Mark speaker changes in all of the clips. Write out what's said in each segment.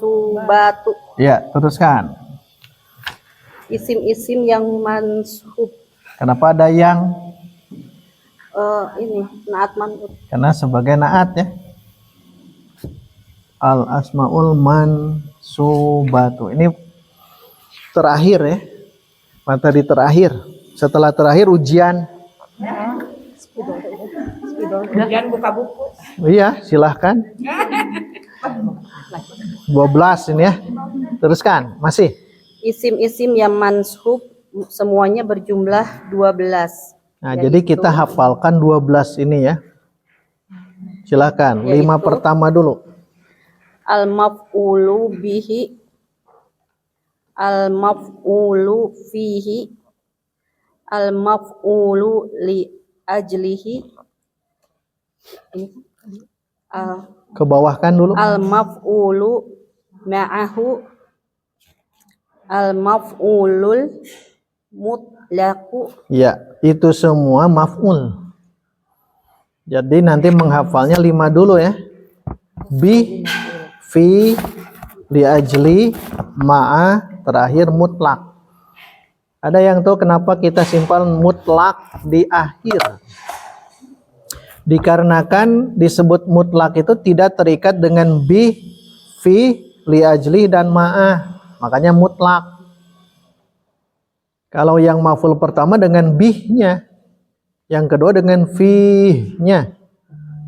Speaker 1: Mansubatu.
Speaker 2: Ya, teruskan.
Speaker 1: Isim-isim yang mansub.
Speaker 2: Kenapa ada yang?
Speaker 1: Ini naat man'ut.
Speaker 2: Karena sebagai naat ya. Al asmaul mansubatu. Ini terakhir ya. Materi terakhir. Setelah terakhir ujian.
Speaker 1: Ujian buka buku.
Speaker 2: Iya, silahkan. 12 ini ya. Teruskan, masih.
Speaker 1: Isim-isim yang mansub semuanya berjumlah 12.
Speaker 2: Nah, jadi kita hafalkan 12 ini ya. Silakan, 5 pertama dulu.
Speaker 1: Al-maf'ulu bihi, al-maf'ulu fihi, al-maf'ulu li ajlihi.
Speaker 2: Ke bawahkan dulu.
Speaker 1: Al-maf'ulu ma'ahu, al-maf'ulul mutlaqu.
Speaker 2: Ya, itu semua maf'ul. Jadi nanti menghafalnya 5 dulu ya. Bi, fi, li ajli, ma'a, terakhir mutlak. Ada yang tahu kenapa kita simpan mutlak di akhir? Dikarenakan disebut mutlak itu tidak terikat dengan bi, fi, li ajli, dan ma'a. Makanya mutlak. Kalau yang maf'ul pertama dengan bihnya, yang kedua dengan fi-nya,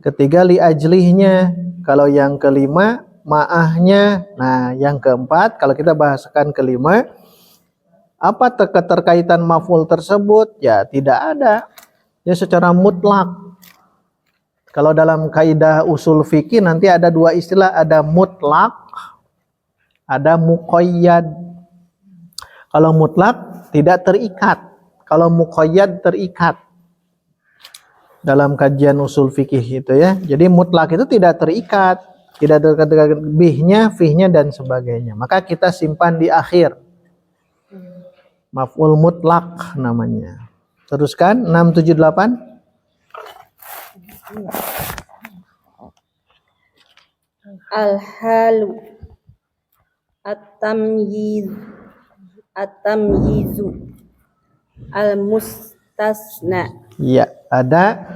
Speaker 2: ketiga li ajlihnya, kalau yang kelima ma'ahnya. Nah, yang keempat kalau kita bahasakan kelima, apa keterkaitan maf'ul tersebut? Ya tidak ada. Ya secara mutlak. Kalau dalam kaidah usul fikih nanti ada dua istilah, ada mutlak, ada muqayyad. Kalau mutlak tidak terikat, kalau muqayyad terikat. Dalam kajian usul fikih itu ya. Jadi mutlak itu tidak terikat, tidak terikat dengan bihnya, fihnya dan sebagainya. Maka kita simpan di akhir. Maf'ul mutlak namanya. Teruskan 678.
Speaker 1: Al-halu, at-tamyiz, at-tamyizu, al-mustasna.
Speaker 2: Ya, ada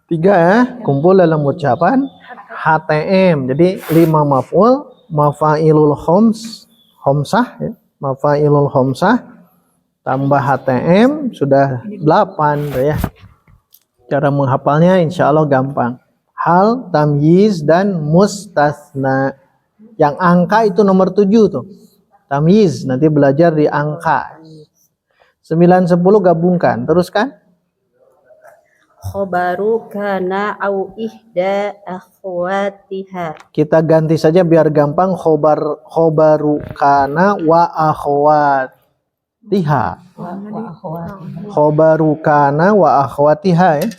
Speaker 2: 3 ya, kumpul dalam ucapan HTM. Jadi 5 maf'ul, mafailul khomsah ya, mafailul khomsah tambah HTM sudah 8 ya. Cara menghafalnya insya Allah gampang. Hal, tamyiz, dan mustasna. Yang angka itu nomor 7 tuh. Tamyiz, nanti belajar di angka. 9, 10 gabungkan. Teruskan.
Speaker 1: Khobaru kana au ihda akhwatiha.
Speaker 2: Kita ganti saja biar gampang. Khobaru kana wa akhwatiha. Khobaru kana wa akhwatiha ya.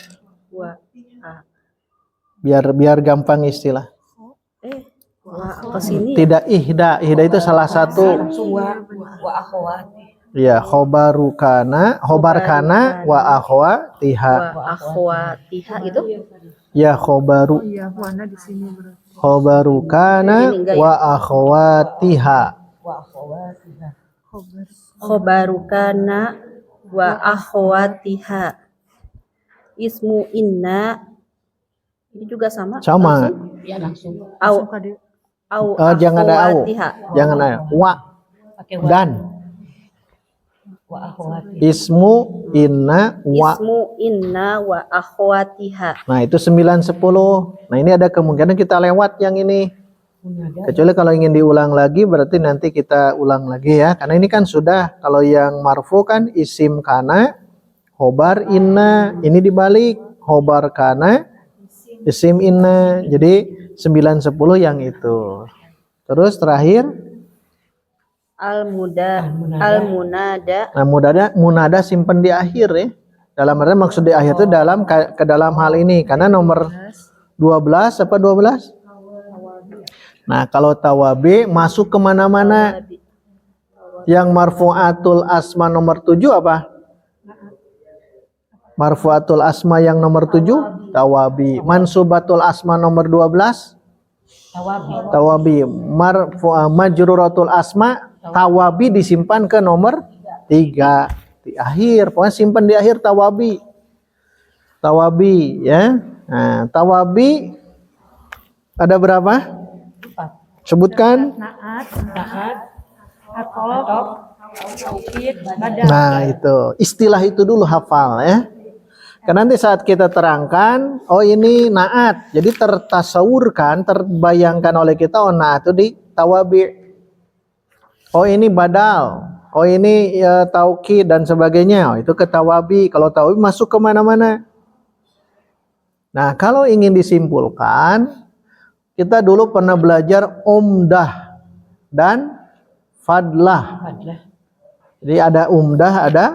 Speaker 2: Biar gampang istilah.
Speaker 1: Kesini.
Speaker 2: Tidak ihda itu salah satu.
Speaker 1: Wa akhwati.
Speaker 2: Ya, khobar kana wa akhwatiha.
Speaker 1: Wa akhwatiha itu?
Speaker 2: Ya, khobaru.
Speaker 3: Iya, mana di sini berarti.
Speaker 2: Khobaru kana wa akhwatiha.
Speaker 1: Khobaru kana wa akhwatiha. Ismu inna ini juga sama?
Speaker 2: Sama.
Speaker 1: Ya langsung.
Speaker 2: Jangan ada au. Jangan ada. Wa dan ismu inna
Speaker 1: wa akhwatiha.
Speaker 2: Nah, itu 9, 10. Nah, ini ada kemungkinan kita lewat yang ini. Kecuali kalau ingin diulang lagi berarti nanti kita ulang lagi ya. Karena ini kan sudah, kalau yang marfu kan isim kana, khobar inna. Ini dibalik, khobar kana, isim inna. Jadi 9, 10 yang itu. Terus terakhir
Speaker 1: al-munada.
Speaker 2: Nah, munada simpen di akhir ya. Dalam arti maksud di akhir itu ke dalam hal ini karena nomor 12 apa 12? Nah, kalau tawabi masuk kemana-mana. Yang marfu'atul asma nomor 7 apa? Marfu'atul asma yang nomor 7 tawabi. Mansubatul asma nomor 12 Tawabi. Majruratul asma, tawabi disimpan ke nomor 3 di akhir. Pokoknya simpan di akhir tawabi. Tawabi ya. Nah, tawabi ada berapa? Sebutkan. Nah, itu istilah itu dulu hafal ya. Karena nanti saat kita terangkan, oh ini naat, jadi tertasawurkan, terbayangkan oleh kita, oh naat itu di tawabi. Oh ini badal, oh ini ya, taukid dan sebagainya, oh, itu ke tawabi. Kalau tawabi masuk ke mana-mana. Nah kalau ingin disimpulkan, kita dulu pernah belajar umdah dan fadlah. Jadi ada umdah, ada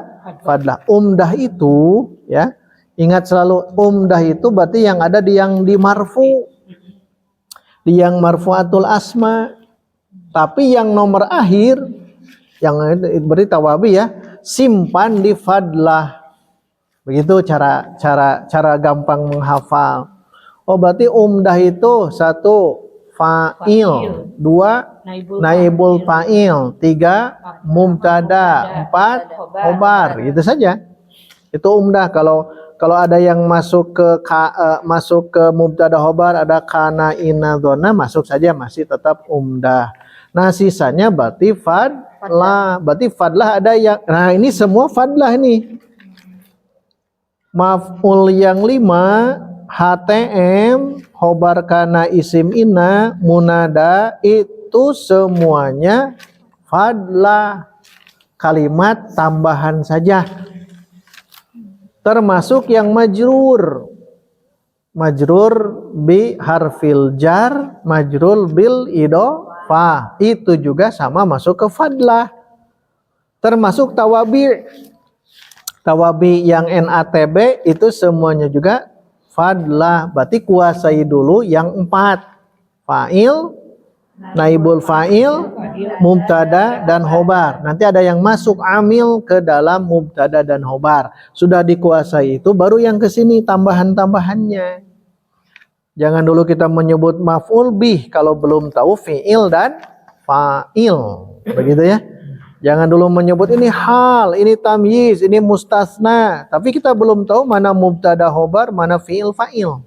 Speaker 2: fadlah. Umdah itu ya, ingat selalu umdah itu berarti yang ada di marfu, di yang marfuatul asma. Tapi yang nomor akhir, yang berarti tawabi ya, simpan di fadlah. Begitu cara gampang menghafal. Oh berarti umdah itu 1 fa'il, 2 naibul fa'il, 3 mubtada, 4 khobar, gitu saja. Itu umdah. Kalau ada yang masuk ke mubtada khobar, ada kana ina dhona, masuk saja, masih tetap umdah. Nah sisanya berarti fadlah. Berarti fadlah ada yang, nah ini semua fadlah ini. Maf'ul yang 5, HTM, khobar kana isim inna, munada, itu semuanya fadlah. Kalimat tambahan saja. Termasuk yang majrur. Majrur bi harfil jar, majrur bil idhofah. Itu juga sama masuk ke fadlah. Termasuk tawabi. Tawabi yang NATB itu semuanya juga fadlah. Berarti kuasai dulu yang 4. Fa'il, naibul fa'il, mubtada dan khobar. Nanti ada yang masuk amil ke dalam mubtada dan khobar. Sudah dikuasai itu baru yang ke sini tambahan-tambahannya. Jangan dulu kita menyebut maf'ul bih kalau belum tahu fi'il dan fa'il. Begitu ya. Jangan dulu menyebut ini hal, ini tamyiz, ini mustasna. Tapi kita belum tahu mana mubtada khobar, mana fi'il fa'il.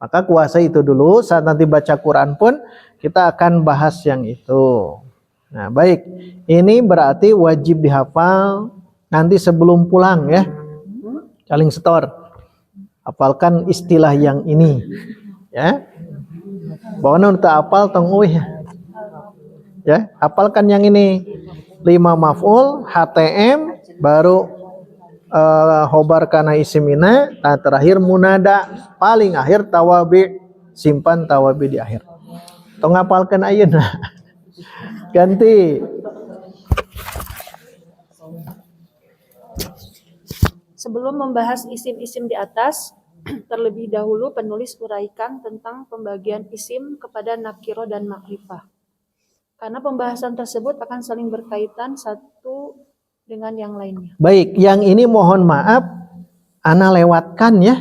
Speaker 2: Maka kuasai itu dulu. Saat nanti baca Quran pun kita akan bahas yang itu. Nah baik, ini berarti wajib dihafal nanti sebelum pulang ya. Caling setor, hafalkan istilah yang ini ya. Bahwa tak hafal tengui ya, hafalkan yang ini. 5 maf'ul, HTM, baru khobar kana isimina, nah terakhir munada, paling akhir tawabi, simpan tawabi di akhir. Tong hafalkan ayeuna. Ganti.
Speaker 3: Sebelum membahas isim-isim di atas, terlebih dahulu penulis uraikan tentang pembagian isim kepada nakiro dan makrifah. Karena pembahasan tersebut akan saling berkaitan satu dengan yang lainnya.
Speaker 2: Baik, yang ini mohon maaf, ana lewatkan ya.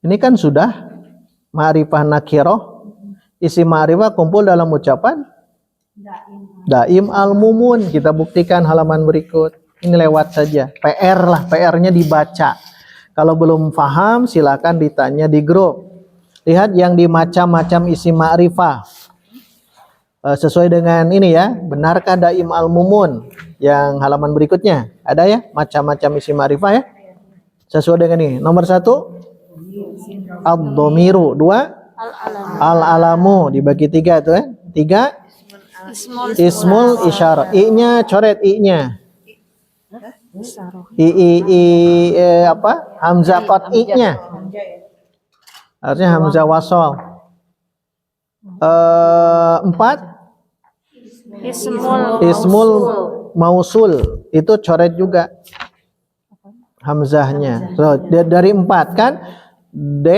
Speaker 2: Ini kan sudah ma'rifah nakiroh, isim ma'rifah kumpul dalam ucapan daim al-mumun. Kita buktikan halaman berikut. Ini lewat saja. PR lah, PR-nya dibaca. Kalau belum paham silakan ditanya di grup. Lihat yang di macam-macam isim ma'rifah. Sesuai dengan ini ya, benarkah daim al-mumun yang halaman berikutnya? Ada ya, macam-macam isim ma'rifah ya. Sesuai dengan ini. Nomor 1 ad-dhamiru, 2 al-alamu, dibagi 3 itu ya. 3 ismul isyarah. I-nya coret I-nya. Apa? Hamzah qat'i-nya. Harusnya hamzah wasol. 4 Ismul mausul, itu coret juga hamzahnya. So, dari 4 kan, D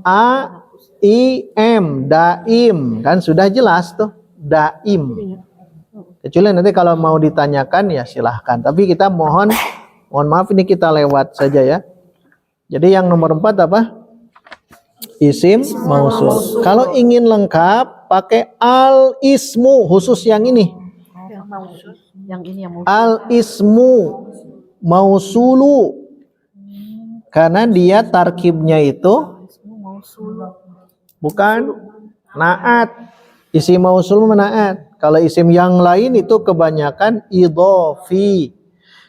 Speaker 2: A I M, daim, kan sudah jelas tuh, daim. Kecuali nanti kalau mau ditanyakan ya silahkan. Tapi kita mohon maaf ini kita lewat saja ya. Jadi yang nomor 4 apa? Isim mausul. Kalau ingin lengkap pakai al ismu, khusus yang ini.
Speaker 1: Yang ini yang
Speaker 2: Al ismu mausulu. Karena dia tarkibnya itu bukan naat. Isim mausul menaat. Kalau isim yang lain itu kebanyakan idhofi.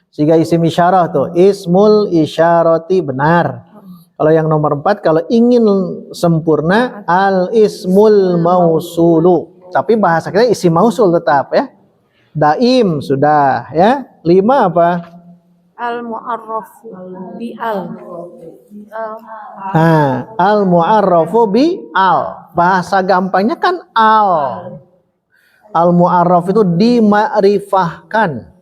Speaker 2: Sehingga isim isyarah tuh ismul isyarati benar. Kalau yang nomor 4 kalau ingin sempurna al ismul mausulu. Tapi bahasa kita isim mausul tetap ya. Daim sudah ya. 5 apa?
Speaker 3: Al mu'arrafu bi al.
Speaker 2: Nah, al mu'arrafu bi al. Bahasa gampangnya kan al. Al mu'arraf itu dimakrifahkan.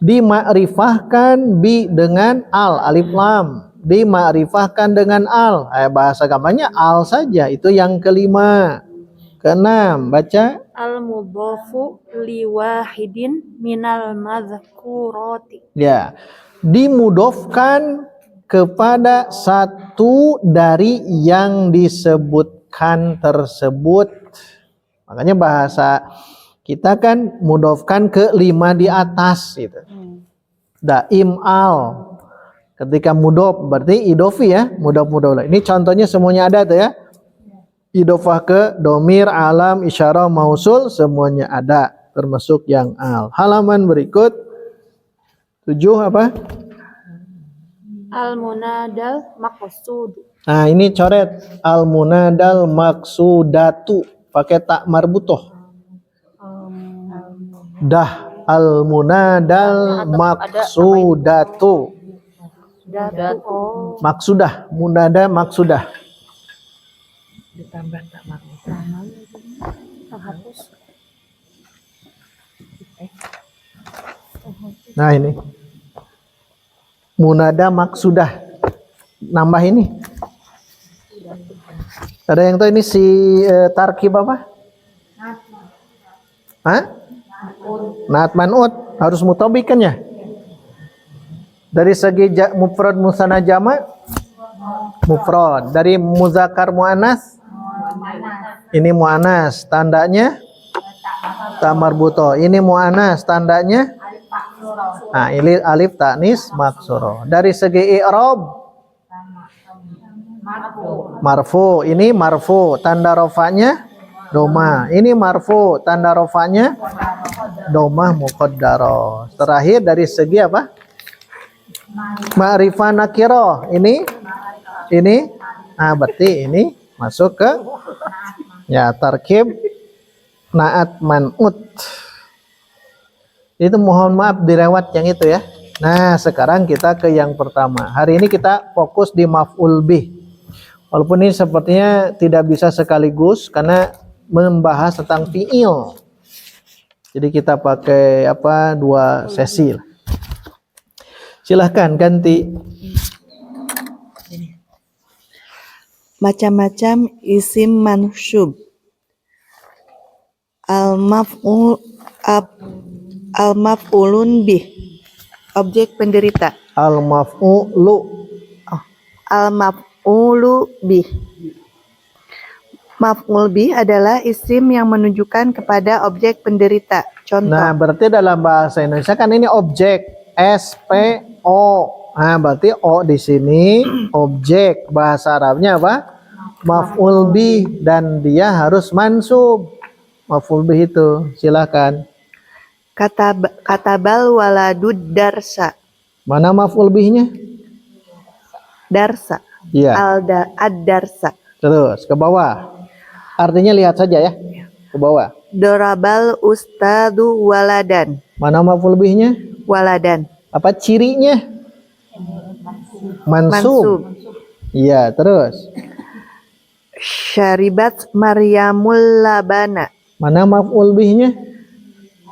Speaker 2: Dimakrifahkan bi dengan al, alif lam. Dimakrifahkan dengan al. Bahasa gampangnya al saja. Itu yang kelima. Keenam, baca.
Speaker 3: Al mudhafu li wahidin minal madhkurati.
Speaker 2: Ya, dimudofkan kepada satu dari yang disebutkan tersebut. Makanya bahasa kita kan mudofkan ke 5 di atas gitu. Daim al. Ketika mudof berarti idofi ya, mudof. Ini contohnya semuanya ada tuh ya. Idofah ke domir, alam, isyarah, mausul semuanya ada termasuk yang al. Halaman berikut 7 apa?
Speaker 3: Al munadal maqsud.
Speaker 2: Nah, ini coret al munadal maksudatu pakai tak marbutoh. Dah al munadal maksudatu. Maksudah, munada maksudah.
Speaker 1: ditambah tak marbutoh.
Speaker 2: Nah, ini munada maksudah. Nambah ini. Ada yang tahu ini si tarkib apa? Hah? Naat man'ut. Harus mutabik kan ya? Dari segi mufrad musanna jama' mufrad. Dari muzakkar muannas ini muannas, tandanya ta marbutoh. Ini muannas, tandanya nah, ini alif ta'nis maksuro. Dari segi i'rab marfu. Ini marfu, tanda rafa'nya doma. Ini marfu, tanda rafa'nya doma muqaddarah. Terakhir dari segi apa? Ma'rifah nakirah. Ini nah berarti ini masuk ke ya tarkib naat man'ut. Itu mohon maaf direwat yang itu ya. Nah, sekarang kita ke yang pertama. Hari ini kita fokus di maf'ul bih. Walaupun ini sepertinya tidak bisa sekaligus karena membahas tentang fi'il. Jadi kita pakai apa? 2 sesi lah. Silahkan ganti.
Speaker 4: Macam-macam isim mansub. Al-maf'ulun bih. Objek penderita.
Speaker 2: Al-maf'ulu.
Speaker 4: Al-maf'ulu bih. Maf'ul bih adalah isim yang menunjukkan kepada objek penderita. Contoh.
Speaker 2: Nah, berarti dalam bahasa Indonesia kan ini objek. S-P-O. Nah, berarti O di sini objek. Bahasa Arabnya apa? Maf'ul bih, dan dia harus mansub. Maf'ul bih itu. Silakan.
Speaker 4: Katabal waladud darsa.
Speaker 2: Mana maf'ul bihnya?
Speaker 4: Darsa.
Speaker 2: Iya.
Speaker 4: Ad-darsa.
Speaker 2: Terus ke bawah. Artinya lihat saja ya. Ke bawah.
Speaker 4: Dorabal ustadu waladan.
Speaker 2: Mana maf'ul bihnya?
Speaker 4: Waladan.
Speaker 2: Apa cirinya? Mansub. Iya, terus.
Speaker 4: Syaribat Maryamul labana.
Speaker 2: Mana maf'ul bihnya?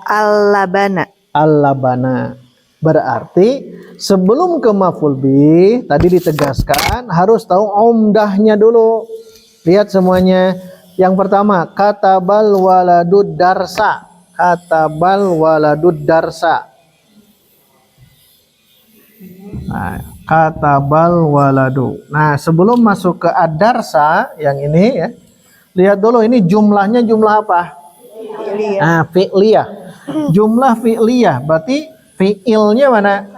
Speaker 4: Al-labana.
Speaker 2: Al-labana. Berarti sebelum ke maf'ul bih tadi ditegaskan harus tahu umdahnya dulu. Lihat semuanya. Yang pertama, katabal waladud darsa. Katabal waladud darsa. Nah, katabal waladu. Nah, sebelum masuk ke ad-darsa yang ini ya, lihat dulu ini jumlahnya jumlah apa? Nah, fi'liyah. Jumlah fi'liyah berarti fi'ilnya mana?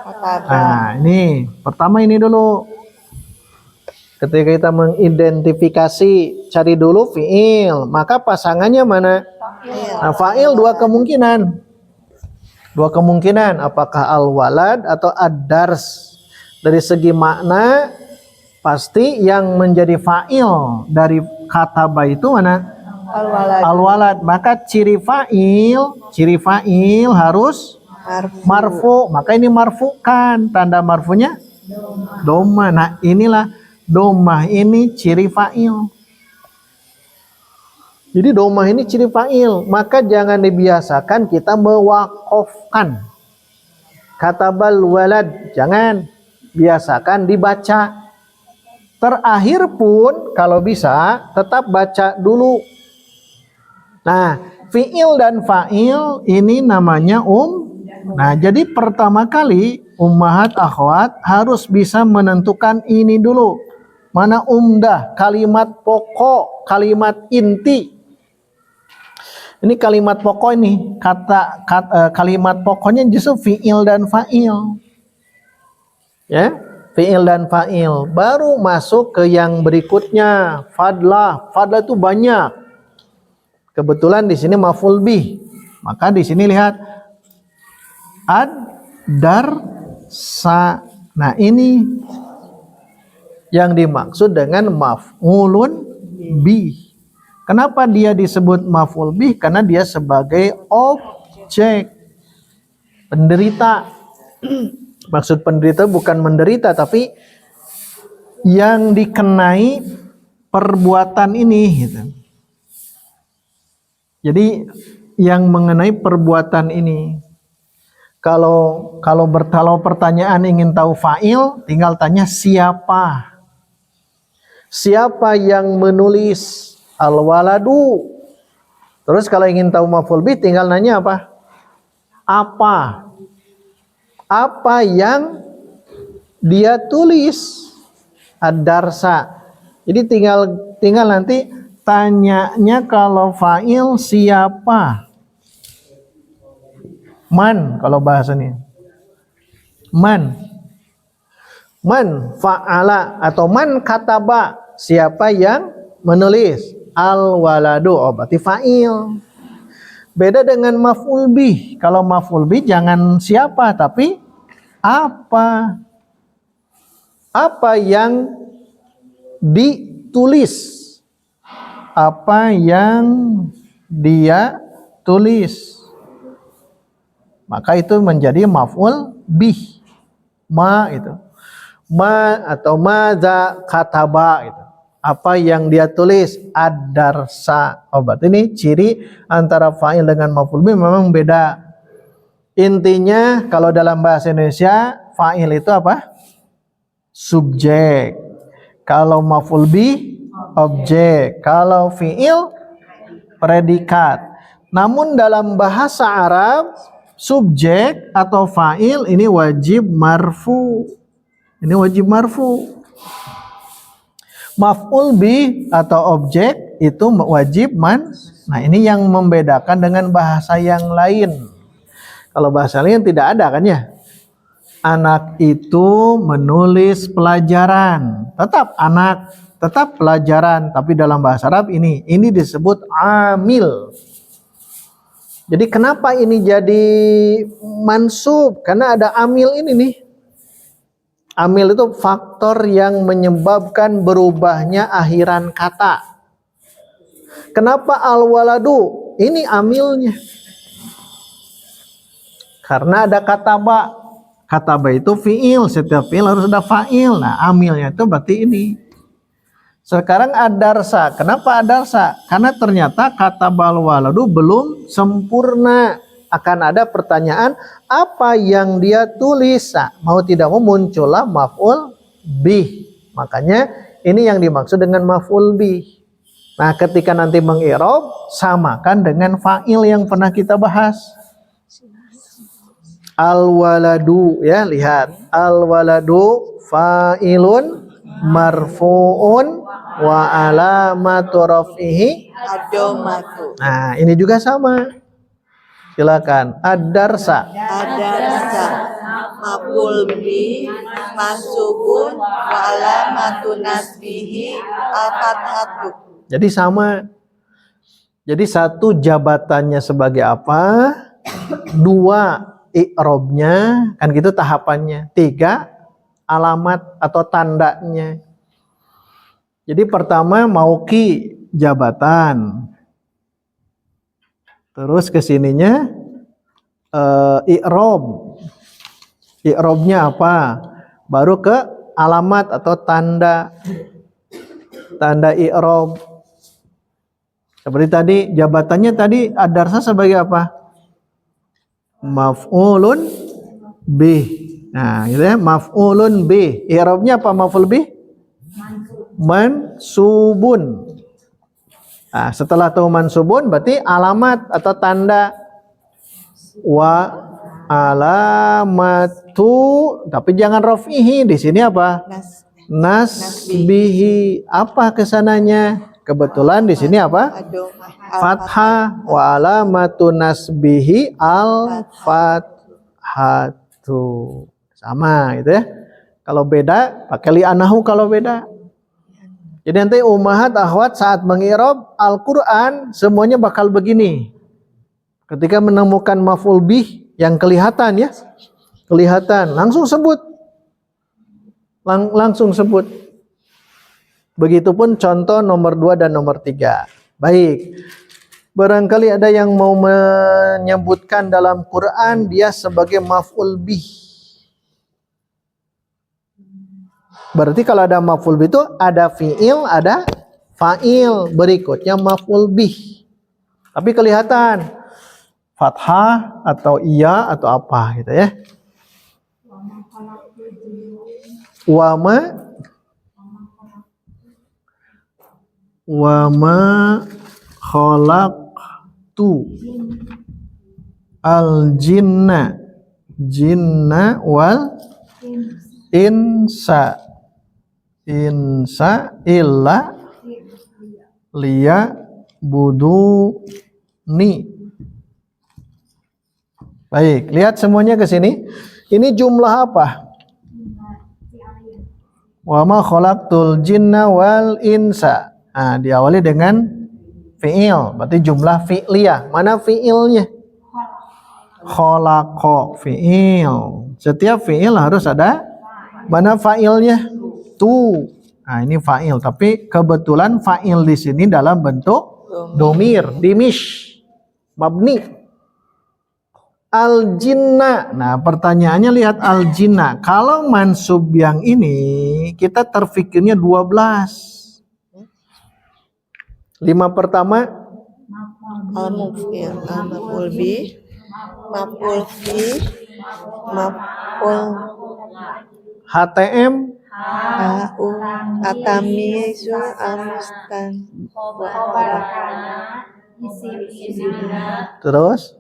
Speaker 2: Nah, ini pertama ini dulu. Ketika kita mengidentifikasi, cari dulu fi'il, maka pasangannya mana? Nah, fa'il dua kemungkinan. Dua kemungkinan, apakah al-walad atau ad-dars. Dari segi makna, pasti yang menjadi fa'il dari kataba itu mana? Al-walad. Maka ciri fa'il harus marfu. Maka ini marfukan, tanda marfunya doma. Nah, inilah domah ini ciri fa'il. Jadi domah ini ciri fa'il. Maka jangan dibiasakan kita mewakofkan katabal walad. Jangan. Biasakan dibaca. Terakhir pun kalau bisa tetap baca dulu. Nah, fi'il dan fa'il ini namanya Nah, jadi pertama kali ummahat akhwat harus bisa menentukan ini dulu. Mana umdah, kalimat pokok, kalimat inti. Ini kalimat pokok ini, kalimat pokoknya justru fi'il dan fa'il. Ya, fi'il dan fa'il. Baru masuk ke yang berikutnya, fadlah. Fadlah itu banyak. Kebetulan di sini maf'ul bih. Maka di sini lihat ad-dar-sa. Nah, ini yang dimaksud dengan maf'ulun bih. Kenapa dia disebut maf'ul bih? Karena dia sebagai objek penderita. Maksud penderita bukan menderita, tapi yang dikenai perbuatan ini gitu. Jadi yang mengenai perbuatan ini. Kalau pertanyaan ingin tahu fa'il, tinggal tanya siapa. Siapa yang menulis al-waladu. Terus kalau ingin tahu maf'ul bih, tinggal nanya apa? Apa? Apa yang dia tulis? Ad-darsa. Jadi tinggal nanti tanyanya kalau fa'il siapa? Man kalau bahasanya. Man fa'ala atau man kataba, siapa yang menulis? Al-waladu, berarti fa'il. Beda dengan maf'ul bih. Kalau maf'ul bih jangan siapa tapi apa. Apa yang ditulis. Apa yang dia tulis. Maka itu menjadi maf'ul bih. Ma itu. Ma atau maza kataba itu. Apa yang dia tulis, ad-darsa. Berarti ini ciri antara fa'il dengan maf'ul bih memang beda. Intinya kalau dalam bahasa Indonesia fa'il itu apa? Subjek. Kalau maf'ul bih objek. Kalau fi'il predikat. Namun dalam bahasa Arab subjek atau fa'il ini wajib marfu. Ini wajib marfu. Maf'ul bih atau objek itu wajib Nah, ini yang membedakan dengan bahasa yang lain. Kalau bahasa lain tidak ada kan ya? Anak itu menulis pelajaran. Tetap anak, tetap pelajaran. Tapi dalam bahasa Arab ini disebut amil. Jadi kenapa ini jadi mansub? Karena ada amil ini nih. Amil itu faktor yang menyebabkan berubahnya akhiran kata. Kenapa al-waladu? Ini amilnya. Karena ada kataba. Kataba itu fi'il. Setiap fi'il harus ada fa'il. Nah, amilnya itu berarti ini. Sekarang ad-darsa. Kenapa ad-darsa? Karena ternyata kataba al-waladu belum sempurna. Akan ada pertanyaan apa yang dia tulis. Nah, mau tidak mau muncullah maf'ul bih. Makanya ini yang dimaksud dengan maf'ul bih. Nah, ketika nanti mengi'rab samakan dengan fa'il yang pernah kita bahas. Al-waladu, ya lihat. Al-waladu fa'ilun marfu'un wa alamatu raf'ihi.
Speaker 4: Adomatu.
Speaker 2: Nah, ini juga sama. Silakan. Ad-darsa.
Speaker 4: Adarsa. Maf'ul bi mansubun wa alamatu nasbihi al-fathatu.
Speaker 2: Jadi sama. Jadi satu jabatannya sebagai apa? Dua i'robnya, kan gitu tahapannya. Tiga alamat atau tandanya. Jadi pertama mauki jabatan. Terus kesininya i'rob. I'robnya apa? Baru ke alamat atau tanda. Tanda i'rob. Seperti tadi jabatannya tadi ad-darsa sebagai apa? Maf'ulun bih. Nah, gitu ya, maf'ulun bih. I'rabnya apa maf'ul bih? Mansubun. Nah, setelah tahu mansubun berarti alamat atau tanda. Wa alamatu, tapi jangan raf'ihi. Di sini apa? Nasbihi. Apa kesananya? Kebetulan di sini apa? Fathah. Wa alamatu nasbihi al-fathatu. Sama gitu ya. Kalau beda pakai li'anahu kalau beda. Jadi nanti ummahat akhwat saat mengi'rab Al-Qur'an semuanya bakal begini. Ketika menemukan maf'ul bih yang kelihatan ya. Kelihatan, langsung sebut. Langsung sebut. Begitupun contoh nomor 2 dan nomor 3. Baik. Barangkali ada yang mau menyebutkan dalam Quran dia sebagai maf'ul bih. Berarti kalau ada maf'ul bih itu ada fi'il, ada fa'il. Berikutnya maf'ul bih. Tapi kelihatan fathah atau iya atau apa gitu ya. Wa ma khalaqtu al jinna wal insa illa buduni. Baik, lihat semuanya ke sini. Ini jumlah apa? Wa ma khalaqtul jinna wal insa. Nah, diawali dengan fi'il, berarti jumlah fi'liyah. Mana fi'ilnya? Khalaqa, fi'il. Setiap fi'il harus ada mana fa'ilnya? Tu. Nah, ini fa'il, tapi kebetulan fa'il di sini dalam bentuk domir, dimish, mabni. Al-jinna. Nah, pertanyaannya lihat al-jinna. Kalau mansub yang ini kita terfikirnya 12. 5 pertama
Speaker 4: maf'ul bi maf'ul
Speaker 2: HTM
Speaker 4: atamizu amustan
Speaker 2: terus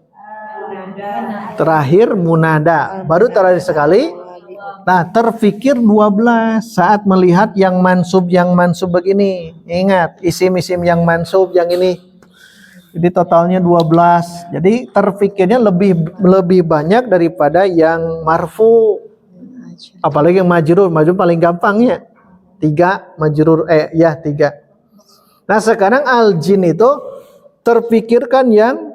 Speaker 2: terakhir munada, baru terakhir sekali. Nah, terfikir 12 saat melihat yang mansub begini. Ingat, isim-isim yang mansub yang ini. Jadi totalnya 12. Jadi terfikirnya lebih banyak daripada yang marfu. Apalagi yang majrur paling gampangnya. 3 majrur 3. Nah, sekarang al-jin itu terfikirkan yang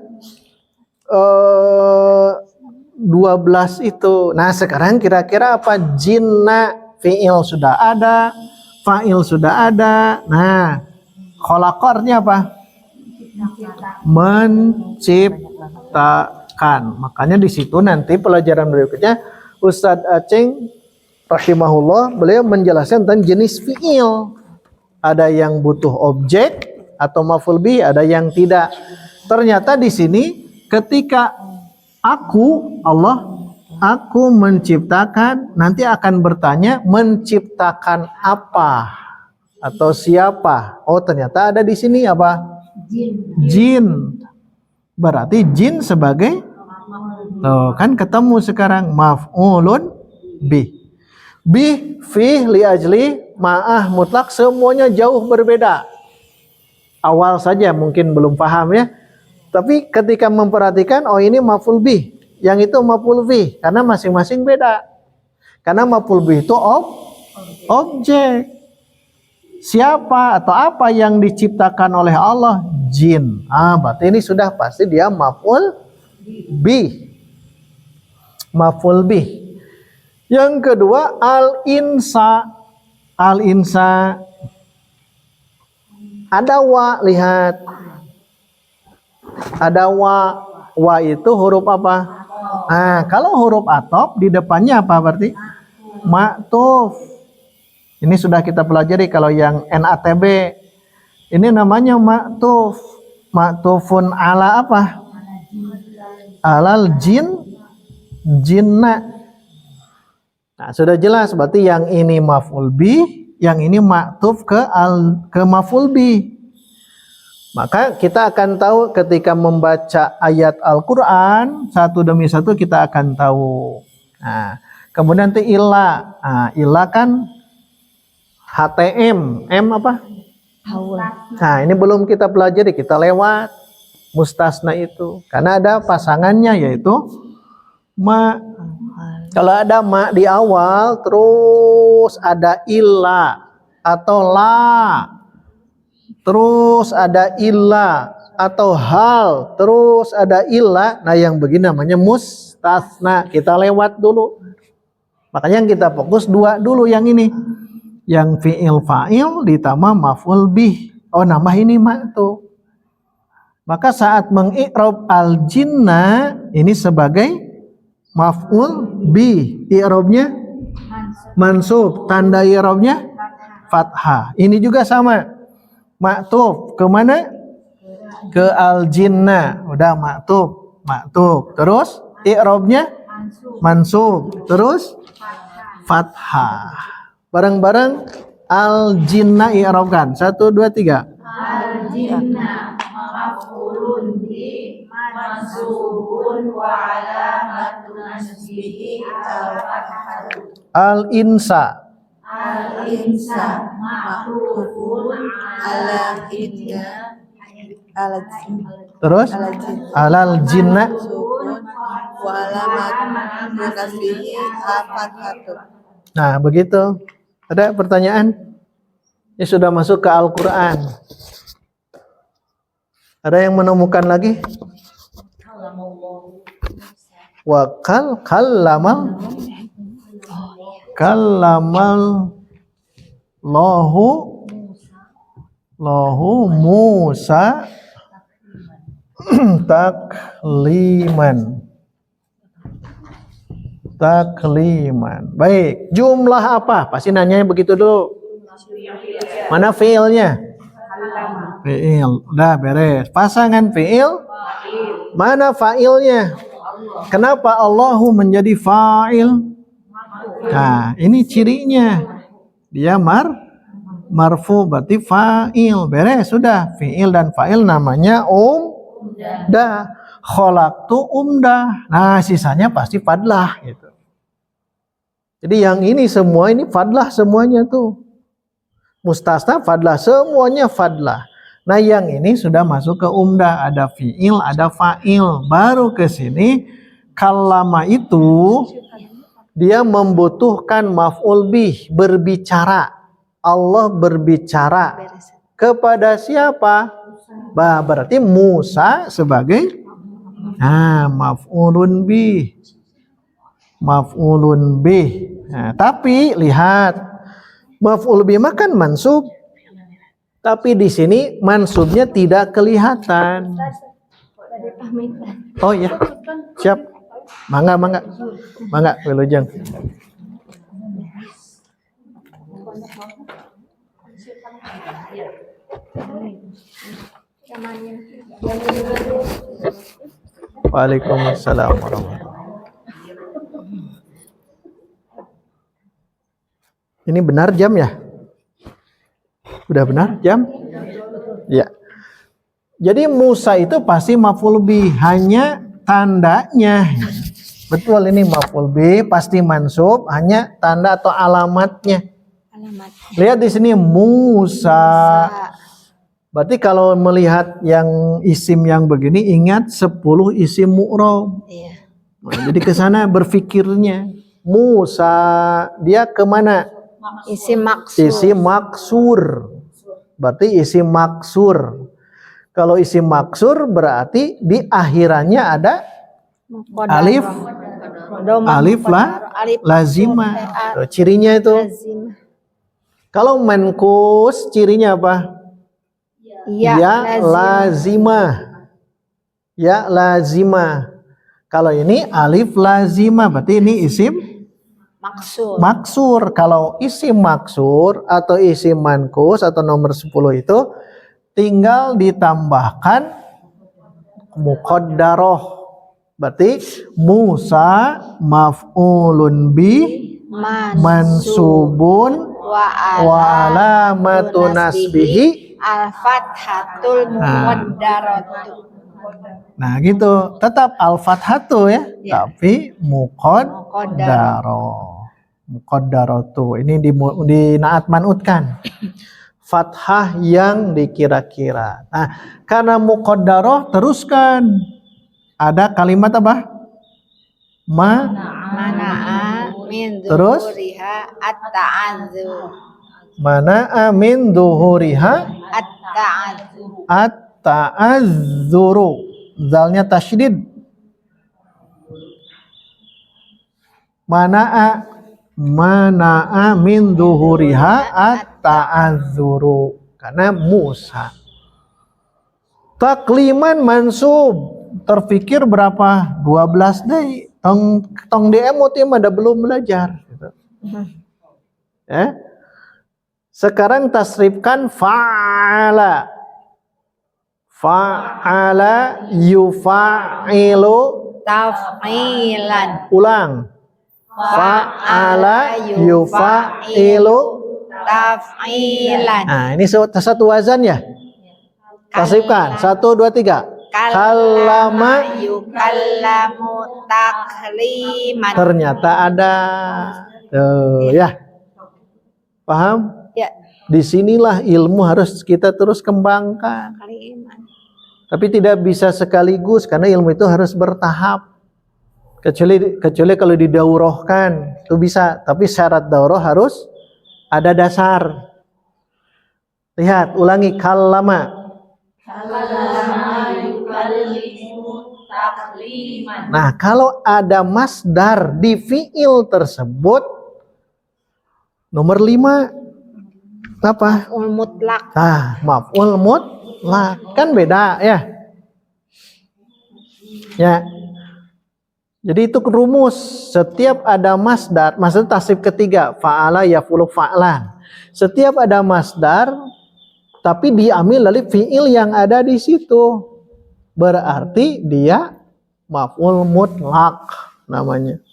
Speaker 2: 12 itu. Nah, sekarang kira-kira apa? Jinna, fi'il sudah ada, fa'il sudah ada. Nah, khalaqarnya apa? Menciptakan. Makanya di situ nanti pelajaran berikutnya Ustadz Aceng rahimahullah beliau menjelaskan tentang jenis fi'il. Ada yang butuh objek atau maf'ul bih, ada yang tidak. Ternyata di sini ketika aku menciptakan, nanti akan bertanya menciptakan apa atau siapa? Oh, ternyata ada di sini apa? Jin. Berarti jin sebagai kan ketemu sekarang maf'ulun bih. Bih, fi, li ajli, ma'ah, mutlak semuanya jauh berbeda. Awal saja mungkin belum paham ya. Tapi ketika memperhatikan, oh ini maf'ul bih, yang itu maf'ul fi, karena masing-masing beda. Karena maf'ul bih itu objek. Siapa atau apa yang diciptakan oleh Allah? Jin. Berarti ini sudah pasti dia maf'ul bih. Maf'ul bih. Yang kedua al-insa. Al-insa. Ada wa, lihat. Ada wa. Wa itu huruf apa? Kalau huruf atop di depannya apa berarti? Ma'tuf. Ini sudah kita pelajari kalau yang NATB. Ini namanya ma'tuf. Ma'tufun ala apa? Alal jinna. Nah, sudah jelas berarti yang ini maf'ul bih, yang ini ma'tuf ke maf'ul bih. Maka kita akan tahu ketika membaca ayat Al-Qur'an satu demi satu kita akan tahu. Nah, kemudian nanti illa. Illa kan HTM, M apa? Nah, ini belum kita pelajari, kita lewat mustasna itu. Karena ada pasangannya yaitu ma. Kalau ada ma di awal, terus ada illa atau la, terus ada illa atau hal, terus ada illa. Nah, yang begini namanya mustasna. Kita lewat dulu. Makanya yang kita fokus dua dulu yang ini. Yang fi'il fa'il ditambah maf'ul bih. Oh, nambah ini ma'tuf. Maka saat mengi'rab al-jinna ini sebagai maf'ul bi, i'rabnya mansub, tanda i'rabnya fathah. Ini juga sama. Ma'tuf kemana? Ke al-jinna. Udah ma'tuf. Terus i'rabnya mansub. Terus fathah. Bareng-bareng al-jinna i'rabkan. 1, 2, 3.
Speaker 5: Al-jinna maf'ulun bi mansubun wa alamatu nasbihi al-fathatu.
Speaker 2: Al-insa.
Speaker 5: Al-insa ma'tufun ala inna
Speaker 2: Terus alal jinna.
Speaker 5: wa alamatu nasbihi al-fathatu.
Speaker 2: Nah, begitu. Ada pertanyaan? Ini sudah masuk ke Al-Quran. Ada yang menemukan lagi? Wa kallamal lahu Musa takliman. Baik, jumlah apa? Pasti nanyanya begitu dulu. Mana fiilnya? Fiil. Udah beres. Pasangan fiil. Mana fa'ilnya? Kenapa Allahu menjadi fa'il? Nah, ini cirinya. Dia marfu berarti fa'il. Beres, sudah. Fiil dan fa'il namanya umdah. Khalaqtu umdah. Nah, sisanya pasti fadlah gitu. Jadi yang ini semua ini fadlah semuanya tuh. Mustasna fadlah, semuanya fadlah. Nah, yang ini sudah masuk ke umdah, ada fiil, ada fa'il. Baru ke sini kallama itu dia membutuhkan maf'ul bih, berbicara. Allah berbicara kepada siapa? Berarti Musa sebagai maf'ulun bih. Maf'ulun bih. Nah, tapi lihat maf'ul bih kan mansub. Tapi di sini mansubnya tidak kelihatan. Oh ya, siap. Mangga, Wilujeng. Waalaikumsalam warahmatullahi. Ini benar jam ya? Udah benar jam? Ya. Jadi Musa itu pasti maf'ul bih, hanya tandanya Betul, ini maf'ul bih pasti mansub, hanya tanda atau alamatnya.
Speaker 5: Alamat.
Speaker 2: Lihat di sini Musa. Berarti kalau melihat yang isim yang begini, ingat 10 isim mu'rob.
Speaker 5: Iya.
Speaker 2: Nah, jadi ke sana berfikirnya. Musa, dia kemana?
Speaker 5: Isim maksud.
Speaker 2: Isim maksur. Berarti isim maksur. Kalau isim maksur berarti di akhirannya ada alif, alif lazimah. Tuh, cirinya itu.
Speaker 5: Lazimah.
Speaker 2: Kalau mankus cirinya apa? Ya lazimah. Ya lazimah. Kalau ini alif lazimah, berarti ini isim
Speaker 5: Maksud.
Speaker 2: maksur. Kalau isim maksur atau isim mankus atau nomor 10 itu tinggal ditambahkan muqaddaroh. Berarti Musa maf'ulun bi mansubun wa alamatu nasbihi
Speaker 5: al-fathatul muqaddaratu.
Speaker 2: Nah gitu, tetap al-fathatu ya, tapi muqaddaratu. Ini di naat man'utkan. Fathah yang dikira-kira. Nah, karena muqaddarah teruskan. Ada kalimat apa?
Speaker 5: Mana'a min
Speaker 2: Terus?
Speaker 5: zuhuriha at-ta'adzur.
Speaker 2: Mana'a min duhuriha
Speaker 5: At-ta'adzur.
Speaker 2: at-ta'azzuru. Zalnya tasydid. Mana'a min duhuriha at-ta'azzuru. Karena Musa. Takliman mansub. Terfikir berapa? 12 deh. Tong diemut ya ada belum belajar. Gitu. Ya. Sekarang tasrifkan fa'ala. Fa'ala yufa'ilu.
Speaker 5: Taf'ilan.
Speaker 2: Ulang. Fa'ala yufa'ilu.
Speaker 5: Taf'ilan.
Speaker 2: Nah ini satu wazan ya. Tasrifkan. 1, 2, 3. Kallama
Speaker 5: yukallamu takliman.
Speaker 2: Ternyata ada. Tuh ya. Paham?
Speaker 5: Ya.
Speaker 2: Disinilah ilmu harus kita terus kembangkan.
Speaker 5: Kaliman.
Speaker 2: Tapi tidak bisa sekaligus karena ilmu itu harus bertahap. Kecuali kalau didaurohkan itu bisa. Tapi syarat daurah harus ada dasar. Lihat, ulangi kallama. Nah, kalau ada masdar di fiil tersebut, nomor 5 apa?
Speaker 5: Maf'ul mutlak.
Speaker 2: Maf'ul mutlak. Kan beda ya. Ya. Jadi itu rumus. Setiap ada masdar, maksudnya tasrif ketiga, fa'ala yaf'ulu fa'lan. Setiap ada masdar tapi diambil dari fiil yang ada di situ. Berarti dia maf'ul mutlak namanya.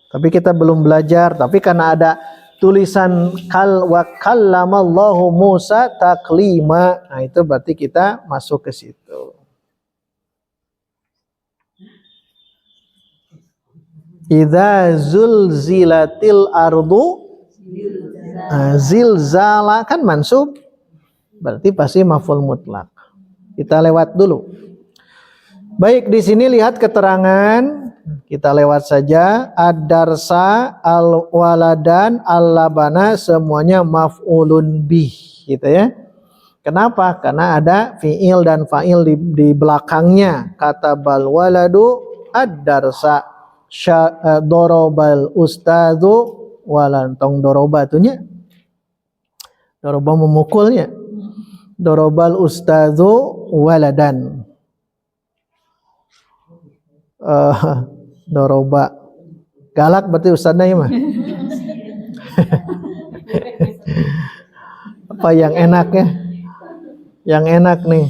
Speaker 2: Tapi kita belum belajar. Tapi karena ada tulisan wa kallamallahu Musa taklima. Nah itu berarti kita masuk ke situ. Idza zulzilatil ardu zilzala kan mansub. Berarti pasti maf'ul mutlak. Kita lewat dulu. Baik, di sini lihat keterangan. Kita lewat saja. Ad-darsa, al-waladan, al-labana semuanya maf'ulun bih, gitu ya. Kenapa? Karena ada fi'il dan fa'il di belakangnya. Kata bal waladu ad-darsa, dorobal ustadzu walantong doroba itunya. Doroba memukulnya. Dorobal ustadzu waladan. Doroba galak berarti ustadznya ya mah. Apa yang enak ya? Yang enak nih.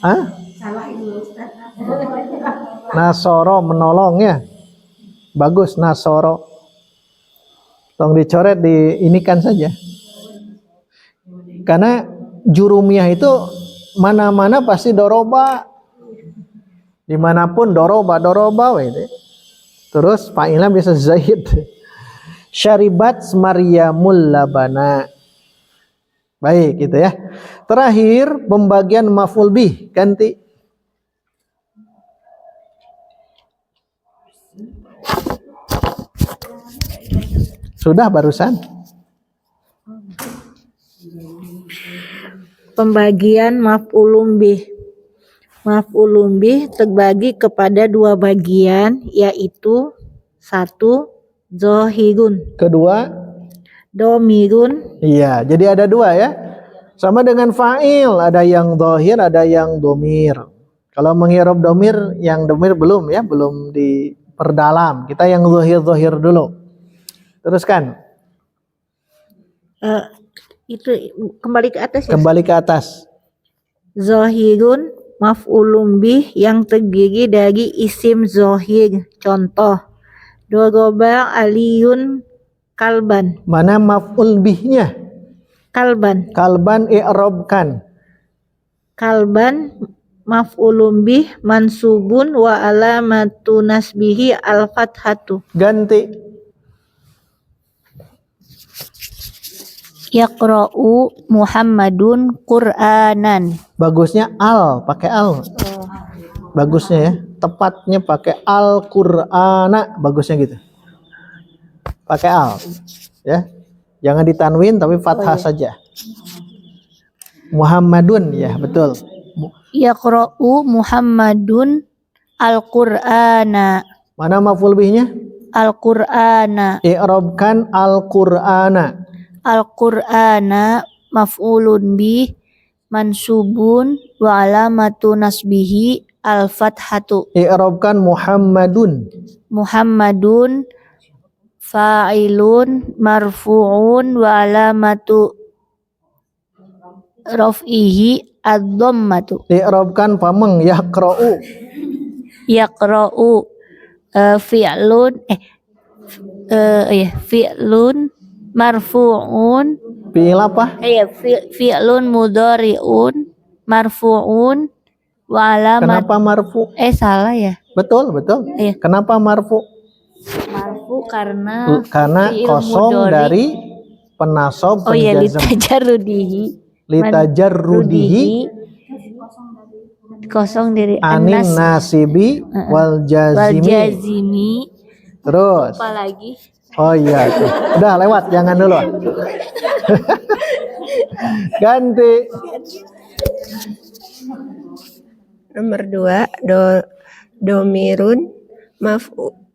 Speaker 2: Hah? Nasoro menolong ya. Bagus Nasoro. Tong dicoret diinikan saja. Karena jurumiyah itu mana-mana pasti doroba. Dimanapun doroba gitu. Terus fa'ilnya bisa Zaid. Syaribat Maryamul labana. Baik gitu ya. Terakhir pembagian maf'ul bih, ganti. Sudah barusan.
Speaker 6: Pembagian maf'ulun bih. Maf'ulun bih terbagi kepada dua bagian, yaitu satu zohirun,
Speaker 2: Kedua,
Speaker 6: domirun,
Speaker 2: iya, jadi ada dua ya. Sama dengan fa'il, ada yang zahir, ada yang domir. Kalau mengirab domir, yang domir belum ya, belum diperdalam. Kita yang zahir dulu. Teruskan.
Speaker 6: itu kembali ke atas ya.
Speaker 2: Kembali ke atas.
Speaker 6: Zohirun maf'ulun bih yang terdiri dari isim zohir. Contoh, doroba aliyun kalban.
Speaker 2: Mana maf'ul bihnya?
Speaker 6: Kalban.
Speaker 2: Kalban i'rabkan.
Speaker 6: Kalban maf'ulun bih mansubun wa alamatu nasbihi al-fathatu.
Speaker 2: Ganti.
Speaker 6: Yaqra'u Muhammadun Qur'anan.
Speaker 2: Bagusnya al, pakai al. Bagusnya ya, tepatnya pakai al-Qur'ana, bagusnya gitu. Pakai al. Ya. Jangan ditanwin tapi fathah saja. Muhammadun ya, betul.
Speaker 6: Yaqra'u Muhammadun Al-Qur'ana.
Speaker 2: Mana maf'ul bihnya?
Speaker 6: Al-Qur'ana.
Speaker 2: I'rabkan al-Qur'ana.
Speaker 6: Al-Qur'ana maf'ulun bih mansubun wa alamatu nasbihi al-fathatu.
Speaker 2: I'rabkan Muhammadun.
Speaker 6: Muhammadun fa'ilun marfu'un wa alamatu raf'ihi ad-dhammatu.
Speaker 2: I'rabkan pameng yaqra'u.
Speaker 6: Yaqra'u fi'lun marfu'un
Speaker 2: Fi'il apa?
Speaker 6: fi'lun mudhari'un marfu'un wa alamat.
Speaker 2: Kenapa marfu?
Speaker 6: Salah ya.
Speaker 2: Betul.
Speaker 6: Iya.
Speaker 2: Kenapa marfu?
Speaker 6: Marfu karena fi'il
Speaker 2: kosong
Speaker 6: mudhari'.
Speaker 2: dari penasob
Speaker 6: Oh ya,
Speaker 2: penjazam.
Speaker 6: litajarrudihi kosong dari
Speaker 2: Anin
Speaker 6: anas
Speaker 2: nasibi wal
Speaker 6: wal
Speaker 2: jazimi.
Speaker 6: jazimi.
Speaker 2: Terus.
Speaker 6: Apa lagi?
Speaker 2: Oh iya tuh. Udah lewat, jangan dulu. Ganti.
Speaker 7: Nomor 2, domirun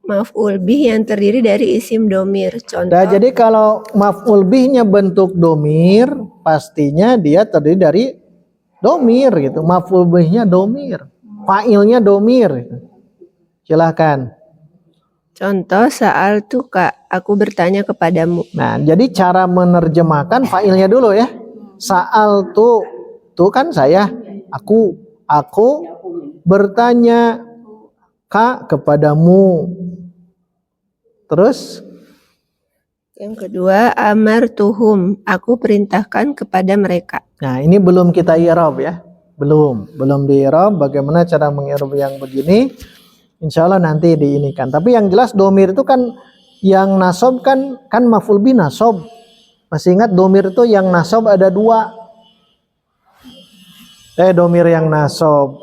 Speaker 7: maf'ul bih yang terdiri dari isim domir. Contoh,
Speaker 2: Nah, jadi kalau maf'ul bihnya bentuk domir, pastinya dia terdiri dari domir gitu. Maf'ul bihnya domir, fa'ilnya domir gitu. Silahkan.
Speaker 7: contoh saal tuh Kak, aku bertanya kepadamu.
Speaker 2: Nah, jadi cara menerjemahkan fa'ilnya dulu ya. Sa'al tuh kan saya, aku bertanya kepadamu. Terus
Speaker 7: Yang kedua, amar tuhum, aku perintahkan kepada mereka.
Speaker 2: nah, ini belum kita i'rab ya. Belum di i'rab. Bagaimana cara meng'irab yang begini? Insya Allah nanti diinikan. Tapi yang jelas domir itu kan yang nasob kan maf'ul bih nasob. Masih ingat domir itu yang nasob ada dua. Domir yang nasob.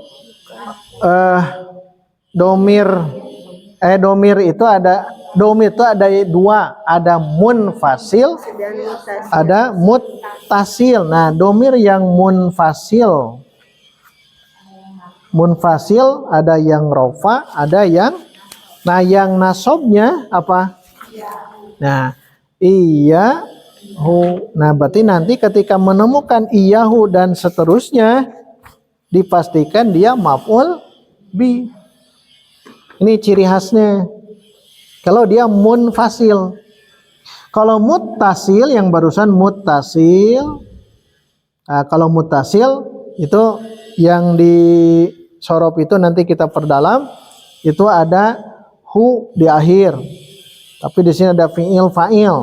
Speaker 2: Domir itu ada dua, ada munfasil, ada muttasil. Nah, domir yang munfasil ada yang rofa, ada yang nasobnya apa? Nah, iyahu. Nah, berarti nanti ketika menemukan iyahu dan seterusnya dipastikan dia maf'ul bi. Ini ciri khasnya. Kalau dia munfasil. Kalau muttasil yang barusan muttasil. Nah, kalau muttasil itu yang di sorop itu nanti kita perdalam, itu ada hu di akhir. Tapi di sini ada fi'il fa'il.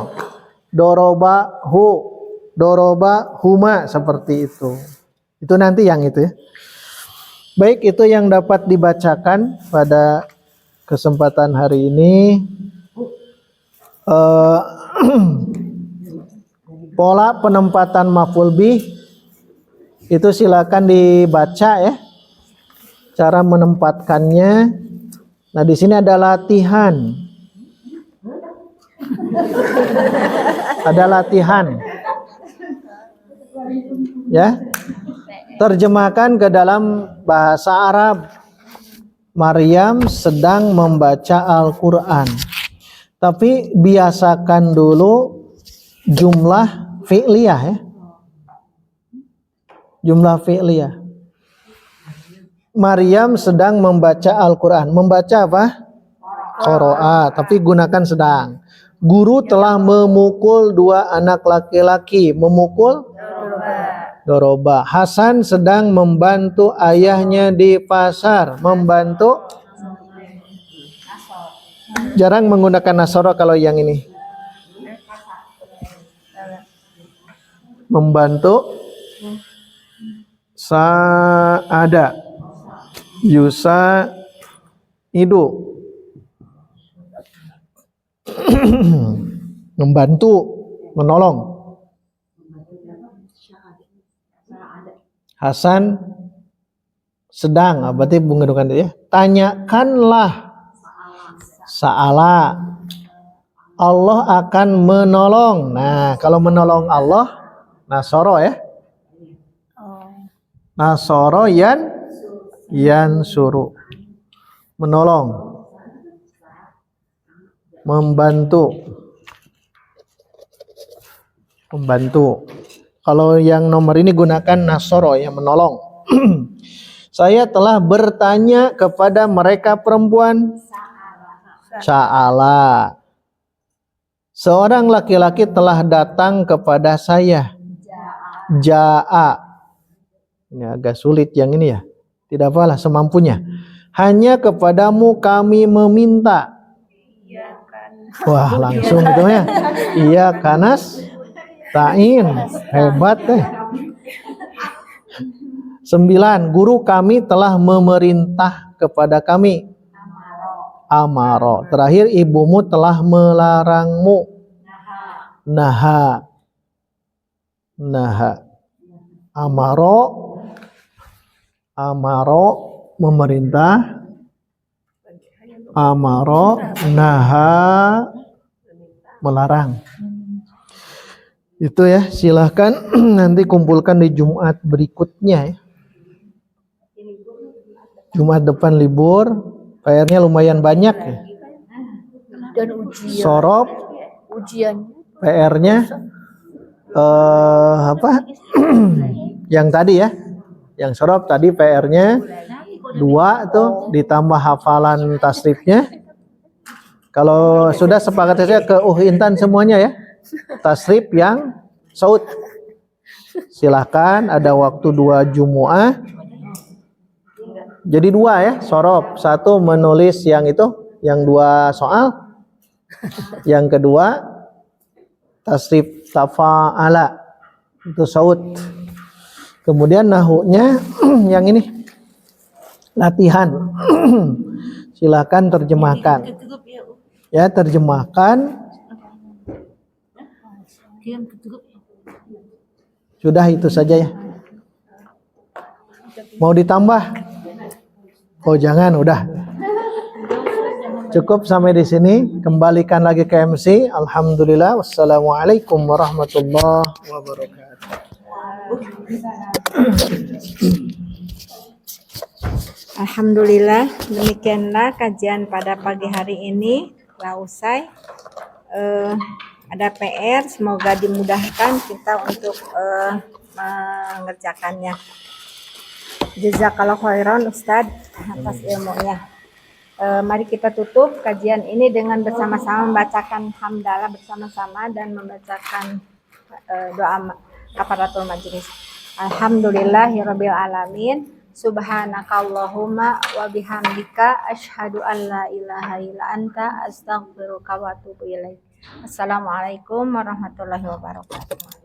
Speaker 2: Doroba huma seperti itu. Itu nanti yang itu ya. Baik, itu yang dapat dibacakan pada kesempatan hari ini. Pola penempatan maf'ul bih itu silakan dibaca ya. Cara menempatkannya. Nah, di sini ada latihan. Ada latihan. Ya. Terjemahkan ke dalam bahasa Arab. Maryam sedang membaca Al-Qur'an. Tapi biasakan dulu jumlah fi'liyah ya. Jumlah fi'liyah. Maryam sedang membaca Al-Qur'an. Membaca apa? Qara'a, tapi gunakan sedang. Guru telah memukul 2 anak laki-laki. Memukul doroba. Hasan sedang membantu ayahnya di pasar. Membantu. Jarang menggunakan nasoro kalau yang ini. Membantu. Sa'ada. Yusa. Idu. Membantu. Menolong. Hasan sedang, berarti menggunakan ya. Tanyakanlah. Sa'ala. Allah akan menolong. Nah, kalau menolong Allah, nasoro ya. Nasoro yan suruh. Menolong. Membantu. Membantu. Kalau yang nomor ini gunakan nasoro yang menolong. Saya telah bertanya kepada mereka perempuan. Sa'ala. Seorang laki-laki telah datang kepada saya. Ja'a. Ini agak sulit yang ini ya. Tidak apalah semampunya. Hanya kepadamu kami meminta. Wah, langsung itu ya. Iya kanas. Ta'in, hebat deh. 9. Guru kami telah memerintah kepada kami. Amaro. Terakhir, ibumu telah melarangmu. Naha. Naha. Amaro. Amaro memerintah. Amaro. Naha melarang. Itu ya, silahkan nanti kumpulkan di Jumat berikutnya ya. Jumat depan libur, PR-nya lumayan banyak ya.
Speaker 3: Dan ujian.
Speaker 2: Sorop,
Speaker 3: Ujian.
Speaker 2: PR-nya apa? Yang tadi ya, yang sorop tadi PR-nya 2 tuh, ditambah hafalan tasrifnya. Kalau sudah sepakat saja ke Intan semuanya ya. Tasrif yang saud. Silahkan, ada waktu 2 Jumu'ah. Jadi 2 ya, sorop. 1 menulis yang itu, yang 2 soal. Yang kedua tasrif tafa'ala. Itu saud. Kemudian nahunya yang ini. Latihan. Silahkan terjemahkan. Ya, terjemahkan. Sudah itu saja ya. Mau ditambah? Oh jangan, udah. Cukup sampai di sini. Kembalikan lagi ke MC. Alhamdulillah. Wassalamualaikum warahmatullahi wabarakatuh.
Speaker 5: Alhamdulillah, demikianlah kajian pada pagi hari ini telah usai. Ada PR, semoga dimudahkan kita untuk mengerjakannya. Jazakallah khairan Ustadz atas ilmunya. Mari kita tutup kajian ini dengan bersama-sama membacakan hamdalah bersama-sama dan membacakan doa kafaratul majelis. Alhamdulillahirabbil alamin. Subhanakallahumma wa bihamdika asyhadu an la ilaha illa anta astaghfiruka wa atubu ilaik. Assalamualaikum warahmatullahi wabarakatuh.